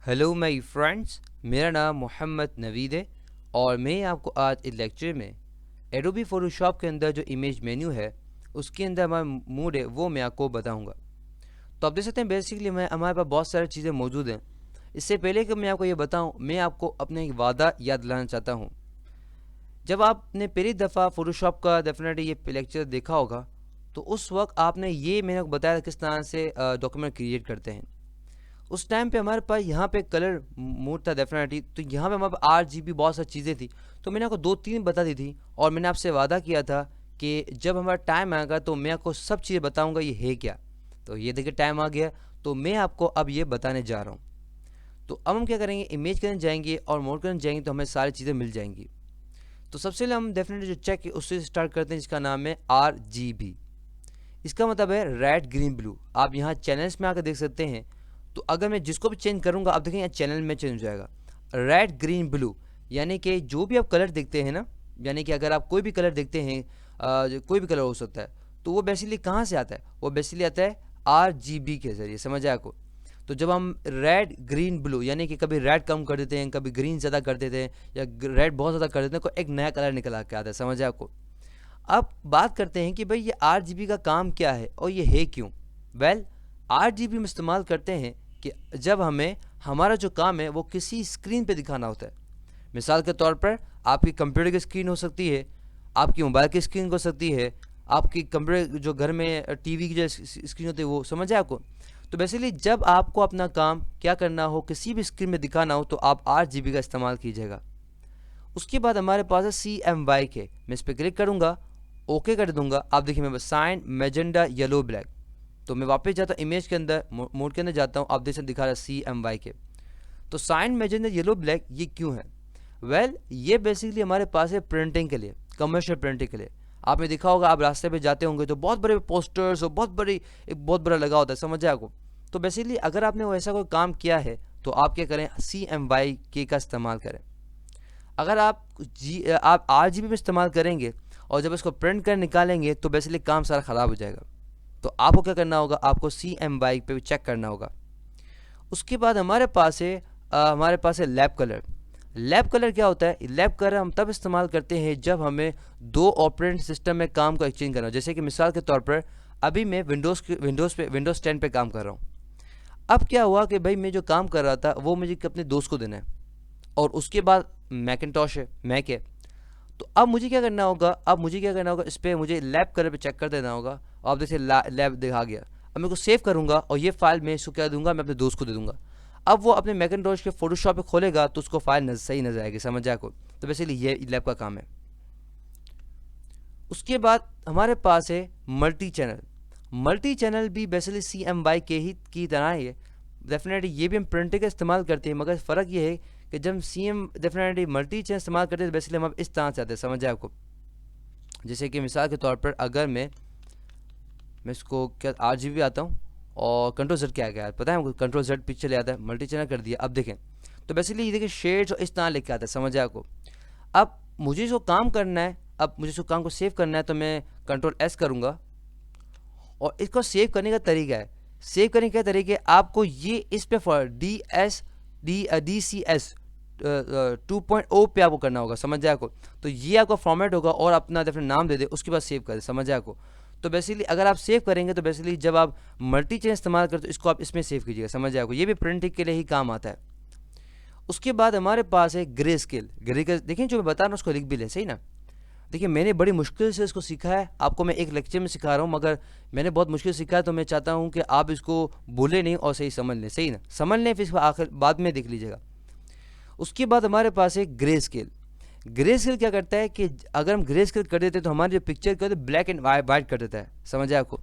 Hello my friends, मेरा नाम मोहम्मद नवीद है और मैं आपको आज इस लेक्चर में एडोबी फोटोशॉप के अंदर जो इमेज मेन्यू है उसके अंदर हमारा मूड है वो मैं आपको बताऊंगा। तो आप देख सकते हैं बेसिकली मैं हमारे पास बहुत सारी चीज़ें मौजूद हैं। इससे पहले कि मैं आपको ये बताऊं, मैं आपको अपने एक वादा याद दिलाना चाहता हूं। जब आपने पहली दफ़ा फोटोशॉप का डेफिनेटली ये लेक्चर देखा होगा तो उस वक्त आपने ये मैंने बताया किस तरह से डॉक्यूमेंट क्रिएट करते हैं। उस टाइम पे हमारे पास यहाँ पे कलर मोड था डेफिनेटली, तो यहाँ पे हमारे पास RGB बहुत सारी चीज़ें थी। तो मैंने आपको 2-3 बता दी थी और मैंने आपसे वादा किया था कि जब हमारा टाइम आएगा तो मैं आपको सब चीज़ें बताऊंगा ये है क्या। तो ये देखिए टाइम आ गया, तो मैं आपको अब ये बताने जा रहा हूँ। तो अब हम क्या करेंगे, इमेज करने जाएंगे और मोड करने जाएंगे तो हमें सारी चीज़ें मिल जाएंगी। तो सबसे पहले हम डेफिनेटली जो चेक है उससे स्टार्ट करते हैं जिसका नाम है RGB। इसका मतलब है रेड ग्रीन ब्लू। आप यहाँ चैनल्स में आकर देख सकते हैं। तो अगर मैं जिसको भी चेंज करूँगा आप देखें यहाँ चैनल में चेंज हो जाएगा रेड ग्रीन ब्लू, यानी कि जो भी आप कलर देखते हैं ना, यानी कि अगर आप कोई भी कलर देखते हैं, कोई भी कलर हो सकता है, तो वो बेसिकली कहाँ से आता है, वो बेसिकली आता है RGB के ज़रिए। समझ आए आपको। तो जब हम रेड ग्रीन ब्लू यानी कि कभी रेड कम कर देते हैं, कभी ग्रीन ज़्यादा कर देते हैं या रेड बहुत ज़्यादा कर देते हैं, तो एक नया कलर निकल के आता है। समझ आए आपको। अब बात करते हैं कि भाई ये RGB का काम क्या है और ये है क्यों। वेल, RGB हम इस्तेमाल करते हैं कि जब हमें हमारा जो काम है वो किसी स्क्रीन पे दिखाना होता है। मिसाल के तौर पर आपकी कंप्यूटर की स्क्रीन हो सकती है, आपकी मोबाइल की स्क्रीन हो सकती है, आपकी कंप्यूटर जो घर में टीवी की जो स्क्रीन होती है वो। समझ है आपको। तो बेसिकली जब आपको अपना काम क्या करना हो, किसी भी स्क्रीन में दिखाना हो, तो आप RGB का इस्तेमाल कीजिएगा। उसके बाद हमारे पास है CMY के। मैं इस पर क्लिक करूँगा, ओके कर दूंगा। आप देखिए मैं साइन मैजेंडा येलो ब्लैक। तो मैं वापस जाता हूँ इमेज के अंदर, मोड के अंदर जाता हूँ, आप देख सकते दिखा रहा है CMY के। तो साइन मैजेंडा येलो ब्लैक ये क्यों है। वेल, ये बेसिकली हमारे पास है प्रिंटिंग के लिए, कमर्शियल प्रिंटिंग के लिए। आपने देखा होगा, आप रास्ते पे जाते होंगे तो बहुत बड़े पोस्टर्स और बहुत बड़ा लगा होता है। समझ आए आपको। तो बेसिकली अगर आपने वो ऐसा कोई काम किया है तो आप क्या करें, CMY के का इस्तेमाल करें। अगर आप RGB में इस्तेमाल करेंगे और जब इसको प्रिंट कर निकालेंगे तो बेसिकली काम सारा ख़राब हो जाएगा। तो आपको क्या करना होगा, आपको CMY पे चेक करना होगा। उसके बाद हमारे पास है लैब कलर। लैब कलर क्या होता है, लैब कलर हम तब इस्तेमाल करते हैं जब हमें दो ऑपरेटिंग सिस्टम में काम को एक्सचेंज करना हो। जैसे कि मिसाल के तौर पर अभी मैं विंडोज़ 10 पे काम कर रहा हूँ। अब क्या हुआ कि भाई मैं जो काम कर रहा था वो मुझे अपने दोस्त को देना है, और उसके बाद मैकिनटॉश है, मैक है। तो अब मुझे क्या करना होगा, इस पर मुझे लैब कलर पे चेक कर देना होगा। और आप देखिए लैब दिखा गया। अब मैं को सेव करूंगा और ये फाइल मैं इसको क्या दूंगा, मैं अपने दोस्त को दे दूंगा। अब वो अपने मैकिनटॉश के फोटोशॉप पे खोलेगा तो उसको फाइल सही नजर आएगी। समझ जाए को। तो बेसिकली ये लैब का काम है। उसके बाद हमारे पास है मल्टी चैनल। मल्टी चैनल भी बेसिकली CMY के ही की तरह है। डेफिनेटली ये भी हम प्रिंटर का इस्तेमाल करते हैं, मगर फ़र्क ये है कि जब डेफिनेटली मल्टी चैनल इस्तेमाल करते हैं तो बेसिकली हम इस तरह से आते हैं। समझ आए आपको। जैसे कि मिसाल के तौर पर अगर मैं इसको क्या RGB आता हूँ और Ctrl Z क्या गया पता है हमको, Ctrl Z पीछे ले आता है, मल्टी चैनल कर दिया। अब देखें तो बेसिकली ये देखिए शेड्स और इस तरह लेके आता है। समझ आए आपको। अब मुझे इसको काम करना है, अब मुझे इसको काम को सेव करना है तो मैं Ctrl S करूँगा। और इसको सेव करने का तरीका है, सेव करने का तरीका है आपको ये इस पे DCS 2.0 पे आपको करना होगा। समझ जाए आपको। तो ये आपका फॉर्मेट होगा और अपना डेफिनेट नाम दे दे, उसके बाद सेव कर दे। समझ जाए आपको। तो बेसिकली अगर आप सेव करेंगे तो बेसिकली जब आप मल्टी चेन इस्तेमाल करते हो इसको आप इसमें सेव कीजिएगा। समझ जाए आपको। ये भी प्रिंटिंग के लिए ही काम आता है। उसके बाद हमारे पास है ग्रे स्केल। देखिए जो मैं बता रहा हूँ उसको लिख भी ले, सही ना। देखिए मैंने बड़ी मुश्किल से इसको सीखा है, आपको मैं एक लेक्चर में सिखा रहा हूँ, मगर मैंने बहुत मुश्किल सीखा है। तो मैं चाहता हूँ कि आप इसको भूले नहीं और सही समझ लें, सही ना। समझ लें फिर इसको आखिर बाद में देख लीजिएगा। उसके बाद हमारे पास है ग्रे स्केल। ग्रे स्केल क्या करता है कि अगर हम ग्रे स्केल कर देते हैं तो हमारी जो पिक्चर को ब्लैक एंड वाइट कर देता है। समझ आए आपको।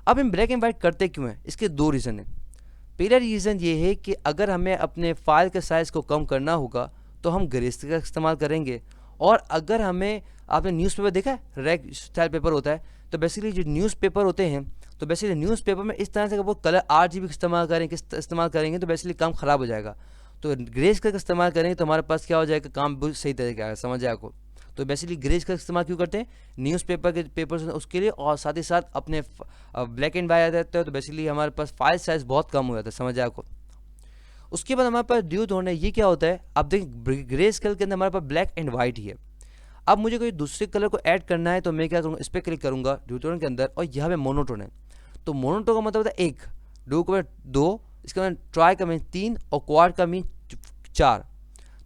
अब हम ब्लैक एंड वाइट करते क्यों हैं, इसके दो रीज़न हैं। पहला रीज़न ये है कि अगर हमें अपने फाइल के साइज़ को कम करना होगा तो हम ग्रे स्केल का इस्तेमाल करेंगे। और अगर हमें, आपने न्यूज़पेपर देखा है, रेग स्टाइल पेपर होता है, तो बेसिकली जो न्यूज़पेपर होते हैं, तो बेसिकली न्यूज़पेपर में इस तरह से वो कलर RGB इस्तेमाल करेंगे तो बेसिकली काम ख़राब हो जाएगा। तो ग्रे स्केल का इस्तेमाल करेंगे तो हमारे पास क्या हो जाएगा, काम बिल्कुल सही तरीके आएगा। समझ आए आपको। तो बेसिकली ग्रे स्केल का इस्तेमाल क्यों करते हैं, न्यूज़पेपर के पेपर्स उसके लिए, और साथ ही साथ अपने ब्लैक एंड वाइट आ जाता है तो बेसिकली हमारे पास फाइल साइज़ बहुत कम हो जाता है। समझ आए आपको। उसके बाद हमारे पास ड्यू टोन है, ये क्या होता है, आप देखिए ग्रे स्केल के अंदर हमारे पास ब्लैक एंड वाइट ही है। अब मुझे कोई दूसरे कलर को ऐड करना है तो मैं क्या करूँगा, इस पर क्लिक करूँगा ड्यू टोन के अंदर, और यहाँ पे मोनोटोन है। तो मोनोटोन का मतलब होता है एक, डू का मतलब 2, इसका मतलब ट्राई का मीन 3 और क्वाड का मीन 4।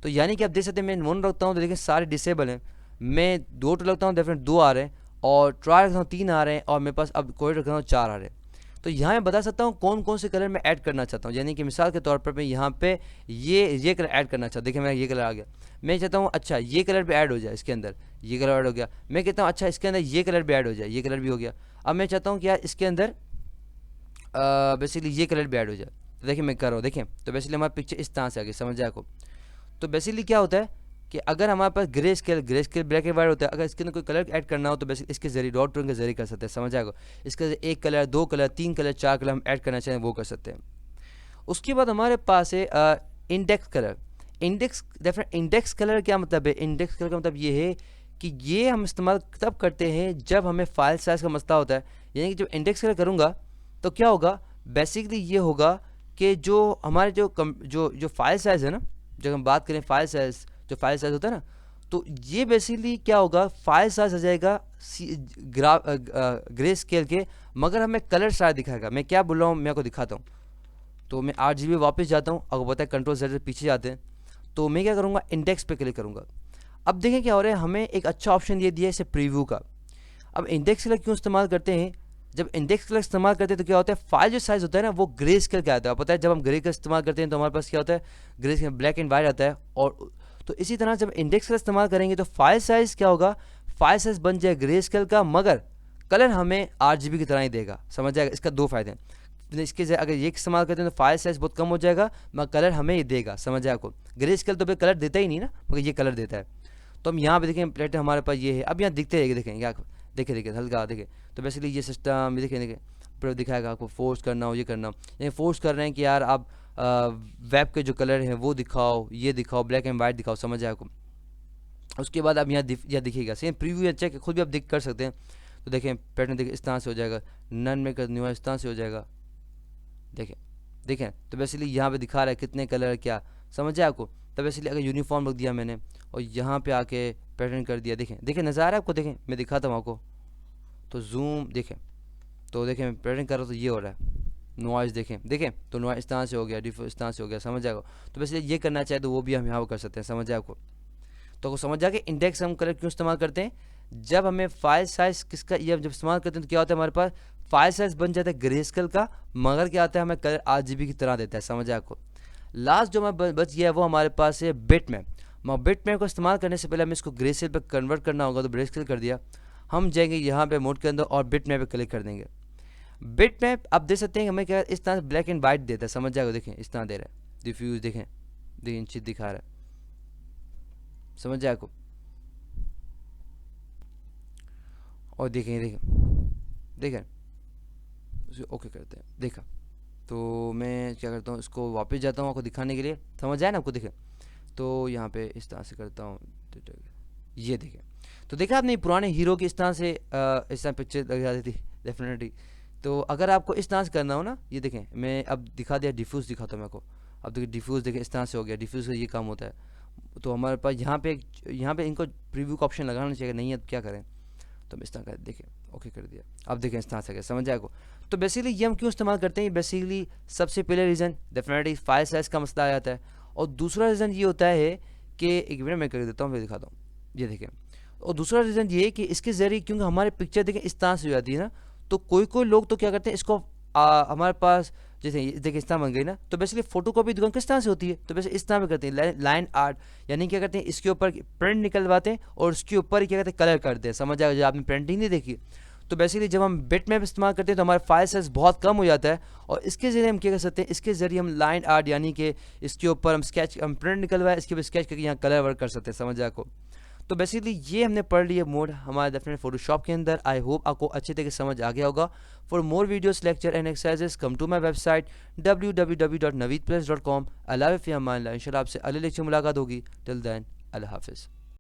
तो यानी कि आप देख सकते हैं मैं मोनो रखता हूँ तो देखिए सारे डिसेबल हैं, मैं 2 तो लगता हूँ डेफिनेट 2 आ रहे हैं, और ट्राई रखता हूँ 3 आ रहे हैं, और मेरे पास अब क्वाड रखता हूँ 4 आ रहे हैं। तो यहाँ मैं बता सकता हूँ कौन कौन से कलर मैं ऐड करना चाहता हूँ। यानी कि मिसाल के तौर पर मैं यहाँ पे ये कलर ऐड करना चाहता हूँ, देखिए मेरा ये कलर आ गया। मैं चाहता हूँ अच्छा ये कलर भी ऐड हो जाए इसके अंदर, ये कलर ऐड हो गया। मैं कहता हूँ अच्छा इसके अंदर ये कलर भी ऐड हो जाए, ये कलर भी हो गया। अब मैं चाहता हूँ कि यार इसके अंदर बेसिकली ये कलर भी ऐड हो जाए। तो देखिए मैं कर रहा हूँ, देखिए तो बेसिकली हमारी पिक्चर इस तरह से आ गई, समझ जाए आपको। तो बेसिकली क्या होता है कि अगर हमारे पास grey scale black and white होता है, अगर इसके अंदर कोई कलर ऐड करना हो तो बेसिकली इसके जरिए डॉट टोन के जरिए कर सकते हैं, समझ आएगा। इसके जरिए 1 कलर 2 कलर 3 कलर 4 कलर हम ऐड करना चाहें वो कर सकते हैं। उसके बाद हमारे पास है इंडेक्स कलर। इंडेक्स कलर क्या मतलब है, इंडेक्स कलर का मतलब ये है कि ये हम इस्तेमाल तब करते हैं जब हमें फाइल साइज़ का मसला होता है। यानी कि जब इंडेक्स कलर करूँगा तो क्या होगा, बेसिकली ये होगा कि जो हमारे जो फाइल साइज़ है ना, जब हम बात करें फाइल साइज़, जो फाइल साइज़ होता है ना, तो ये बेसिकली क्या होगा, फाइल साइज़ आ जाएगा ग्रे स्केल के, मगर हमें कलर साइज दिखाएगा। मैं क्या बोल रहा हूँ मैं आपको दिखाता हूँ। तो मैं 8 GB वापस जाता हूँ, अगर पता है कंट्रोल Z से पीछे जाते हैं, तो मैं क्या करूँगा इंडेक्स पे क्लिक करूँगा। अब देखें क्या हो रहा है, हमें एक अच्छा ऑप्शन ये दिया है इसे प्रीव्यू का। अब इंडेक्स कलर क्यों इस्तेमाल करते हैं, जब इंडेक्स कलर इस्तेमाल करते हैं तो क्या होता है, फाइल जो साइज़ होता है ना वो ग्रे स्केल का आता है। पता है जब हम ग्रे का इस्तेमाल करते हैं तो हमारे पास क्या होता है, grey scale black and white आता है। और तो इसी तरह जब इंडेक्स कलर इस्तेमाल करेंगे तो फाइल साइज़ क्या होगा, फाइल साइज़ बन जाए ग्रे स्केल का, मगर कलर हमें 8 GB की तरह ही देगा, समझ जाएगा। इसका 2 फ़ायदे हैं। इसके अगर ये इस्तेमाल करते हैं तो फाइल साइज़ बहुत कम हो जाएगा, मगर कलर हमें ये देगा, समझ जाए आपको। ग्रे स्केल तो फिर कलर देता ही नहीं ना, मगर ये कलर देता है। तो हम यहाँ पे देखें प्लेट हमारे पास ये है। अब यहाँ दिखते रहेंगे, देखें क्या, देखिए हल्का देखें। तो बेसिकली ये सिस्टम देखें पर दिखाएगा आपको फोर्स करना हो, ये करना हो, यानी फोर्स कर रहे हैं कि यार आप वेब के जो कलर हैं वो दिखाओ, ये दिखाओ, ब्लैक एंड वाइट दिखाओ, समझ आए आपको। उसके बाद अब यहाँ दिखेगा सेम प्रीव्यू या चेक खुद भी आप देख कर सकते हैं। तो देखें पैटर्न देखिए इस तरह से हो जाएगा, नन में करनी हो इस तरह से हो जाएगा, देखें। तो बेसिकली यहाँ पे दिखा रहा है कितने कलर क्या, समझ आए आपको। तो बेसिकली अगर यूनिफॉर्म रख दिया मैंने और यहाँ पे आके पैटर्न कर दिया, देखें नज़र आ रहा है आपको। देखें मैं दिखाता हूँ आपको, तो जूम देखें, तो देखें मैं पैटर्न कर रहा हूँ तो ये हो रहा है नॉइज़, देखें तो नॉइज़ इस तरह से हो गया, डिफो इस तरह से हो गया, समझ जाएगा। तो वैसे ये करना चाहे तो वो भी हम यहाँ पर कर सकते हैं, समझ जाए आपको। तो समझ जाए कि इंडेक्स हम कलर क्यों इस्तेमाल करते हैं, जब हमें फाइल साइज़ किसका ये जब इस्तेमाल करते हैं तो क्या होता है, हमारे पास फाइल साइज़ बन जाता है ग्रे स्केल का, मगर क्या आता है हमें कलर 8 GB की तरह देता है, समझ जाए आपको। लास्ट जो हमें बच गया है वो हमारे पास है बिट मैप। बिट मैप को इस्तेमाल करने से पहले हमें इसको ग्रे स्केल पर कन्वर्ट करना होगा, तो ग्रे स्केल कर दिया। हम जाएंगे यहाँ पे मोड के अंदर और बिट मैप पे क्लिक कर देंगे। बिट मैप आप देख सकते हैं हमें क्या इस तरह ब्लैक एंड वाइट देता है, समझ जाएगा। देखें इस तरह दे रहा है, डिफ्यूज देखें चीज दिखा रहा है, समझ जाए आपको। और देखें उसे ओके करते हैं, देखा। तो मैं क्या करता हूँ, इसको वापस जाता हूँ आपको दिखाने के लिए, समझ आया ना आपको। देखें तो यहाँ पे इस तरह से करता हूँ, ये देखें। तो देखा आपने पुराने हीरो की इस तरह से इस तरह पिक्चर लग जाती थी डेफिनेटली। तो अगर आपको इस तरह से करना हो ना, ये देखें मैं अब दिखा दिया, डिफ्यूज़ दिखाता हूँ मैं आपको। अब देखिए डिफ्यूज़ देखें इस तरह से हो गया, डिफ्यूज़ का ये काम होता है। तो हमारे पास यहाँ पे इनको प्रीव्यू का ऑप्शन लगाना चाहिए, नहीं है तो क्या करें। तो हम इस तरह कर देखें ओके कर दिया, अब देखें इस तरह से गया, समझ जाएगा। तो बेसिकली ये हम क्यों इस्तेमाल करते हैं, बेसिकली सबसे पहले रीज़न डेफिनेटली फाइल साइज़ का मसला आ जाता है, और दूसरा रीज़न ये होता है कि एक मिनट मैं कर देता हूँ, फिर दिखाता हूँ, ये देखें। और दूसरा रीज़न ये है कि इसके ज़रिए क्योंकि हमारी पिक्चर देखें इस तरह से हो जाती है ना, तो कोई लोग तो क्या करते हैं इसको हमारे पास जैसे देखिए इस तरह बन गई ना, तो बेसिकली फोटो कॉपी दुकान किस तरह से होती है, तो वैसे इस तरह में करते हैं लाइन आर्ट, यानी क्या करते हैं इसके ऊपर प्रिंट निकलवाते हैं और उसके ऊपर क्या कहते हैं कलर करते हैं, समझ आएगा। जब आपने प्रिंटिंग नहीं देखी, तो बेसिकली जब हम बिट मैप इस्तेमाल करते हैं तो हमारा फाइल साइज बहुत कम हो जाता है, और इसके ज़रिए हम क्या कर सकते हैं, इसके ज़रिए हम लाइन आर्ट यानी कि इसके ऊपर हम प्रिंट निकलवाए, इसके ऊपर स्केच करके यहाँ कलर वर्क कर सकते हैं, समझ आपको। तो बेसिकली ये हमने पढ़ लिया मोड हमारे डेफिनेट फोटोशॉप के अंदर। आई होप आपको अच्छे तरीके से समझ आ गया होगा। For more videos lecture and exercises come to my website www.naveedplus.com। अल्लाह हाफ़िज़, इंशाल्लाह आपसे अगले लेक्चर मुलाकात होगी। टिल देन अल्लाह हाफ़िज़।